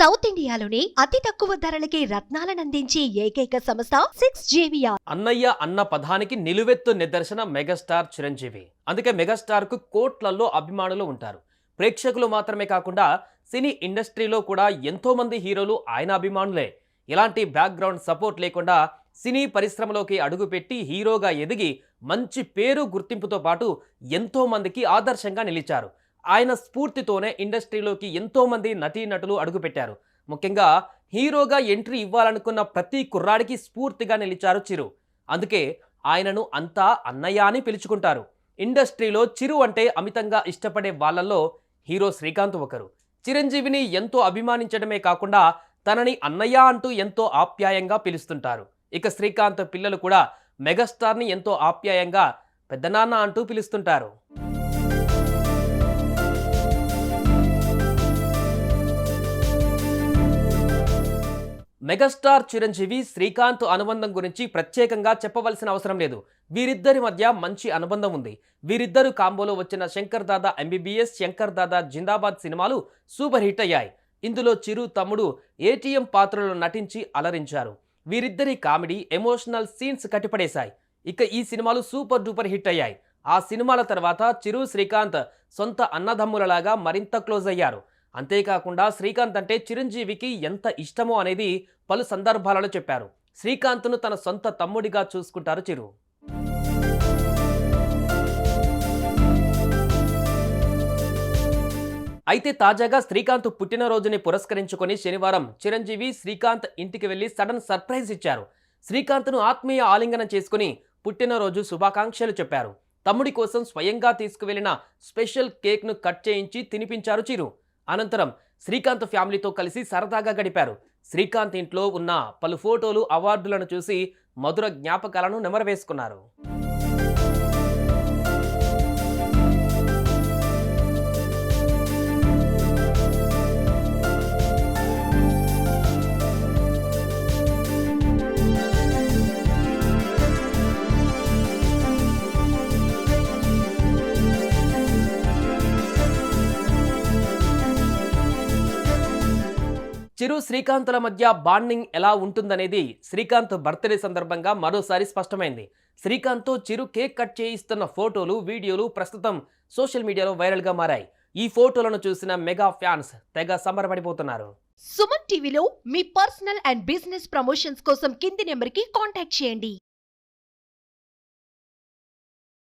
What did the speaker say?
South ఇండియాలోని అతి తక్కువ ధరలకి రత్నాలనందించే ఏకైక సంస్థ 6JVR. అన్నయ్య అన్న పదానికి నిలువెత్తు నిదర్శన మెగాస్టార్ చిరంజీవి. అందుకే మెగాస్టార్ కు కోట్లల్లో అభిమానులు ఉంటారు. ప్రేక్షకులు మాత్రమే కాకుండా సినీ ఇండస్ట్రీలో కూడా ఎంతో మంది హీరోలు ఆయన అభిమానులే. ఎలాంటి బ్యాక్గ్రౌండ్ సపోర్ట్ లేకుండా సినీ పరిశ్రమలోకి అడుగుపెట్టి హీరోగా ఎదిగి మంచి పేరు గుర్తింపుతో పాటు ఎంతో మందికి ఆదర్శంగా నిలిచారు. ఆయన స్ఫూర్తితోనే ఇండస్ట్రీలోకి ఎంతో మంది నటీనటులు అడుగుపెట్టారు. ముఖ్యంగా హీరోగా ఎంట్రీ ఇవ్వాలనుకున్న ప్రతి కుర్రాడికి స్ఫూర్తిగా నిలిచారు చిరు. అందుకే ఆయనను అంతా అన్నయ్య అని పిలుచుకుంటారు. ఇండస్ట్రీలో చిరు అంటే అమితంగా ఇష్టపడే వాళ్ళల్లో హీరో శ్రీకాంత్ ఒకరు. చిరంజీవిని ఎంతో అభిమానించడమే కాకుండా తనని అన్నయ్య అంటూ ఎంతో ఆప్యాయంగా పిలుస్తుంటారు. ఇక శ్రీకాంత్ పిల్లలు కూడా మెగాస్టార్ని ఎంతో ఆప్యాయంగా పెద్దనాన్న అంటూ పిలుస్తుంటారు. మెగాస్టార్ చిరంజీవి శ్రీకాంత్ అనుబంధం గురించి ప్రత్యేకంగా చెప్పవలసిన అవసరం లేదు. వీరిద్దరి మధ్య మంచి అనుబంధం ఉంది. వీరిద్దరు కాంబోలో వచ్చిన శంకర్ దాదా ఎంబీబీఎస్, శంకర్ దాదా జిందాబాద్ సినిమాలు సూపర్ హిట్ అయ్యాయి. ఇందులో చిరు తమ్ముడు ఏటీఎం పాత్రలో నటించి అలరించారు. వీరిద్దరి కామెడీ, ఎమోషనల్ సీన్స్ కట్టిపడేశాయి. ఇక ఈ సినిమాలు సూపర్ డూపర్ హిట్ అయ్యాయి. ఆ సినిమాల తర్వాత చిరు, శ్రీకాంత్ సొంత అన్నదమ్ములలాగా మరింత క్లోజ్ అయ్యారు. అంతేకాకుండా శ్రీకాంత్ అంటే చిరంజీవికి ఎంత ఇష్టమో అనేది పలు సందర్భాలలో చెప్పారు. శ్రీకాంత్ను తన సొంత తమ్ముడిగా చూసుకుంటారు చిరు. అయితే తాజాగా శ్రీకాంత్ పుట్టినరోజుని పురస్కరించుకొని శనివారం చిరంజీవి శ్రీకాంత్ ఇంటికి వెళ్లి సడన్ సర్ప్రైజ్ ఇచ్చారు. శ్రీకాంత్ను ఆత్మీయ ఆలింగనం చేసుకుని పుట్టినరోజు శుభాకాంక్షలు చెప్పారు. తమ్ముడి కోసం స్వయంగా తీసుకువెళ్లిన స్పెషల్ కేక్ను కట్ చేయించి తినిపించారు చిరు. అనంతరం శ్రీకాంత్ ఫ్యామిలీతో కలిసి సరదాగా గడిపారు. శ్రీకాంత్ ఇంట్లో ఉన్న పలు ఫోటోలు, అవార్డులను చూసి మధుర జ్ఞాపకాలను నెమరవేసుకున్నారు. చిరు, శ్రీకాంత్ల మధ్య బాండింగ్ ఎలా ఉంటుందనేది శ్రీకాంత్ బర్త్డే సందర్భంగా మరోసారి స్పష్టమైంది. శ్రీకాంత్తో చిరు కేక్ కట్ చేయిస్తున్న ఫోటోలు, వీడియోలు ప్రస్తుతం సోషల్ మీడియాలో వైరల్గా మారాయి. ఈ ఫోటోలను చూసిన మెగా ఫ్యాన్స్ తెగ సంబరపడిపోతున్నారు. సుమన్ టీవీలో మీ పర్సనల్ అండ్ బిజినెస్ ప్రమోషన్స్ కోసం కింది నెంబర్కి కాంటాక్ట్ చేయండి.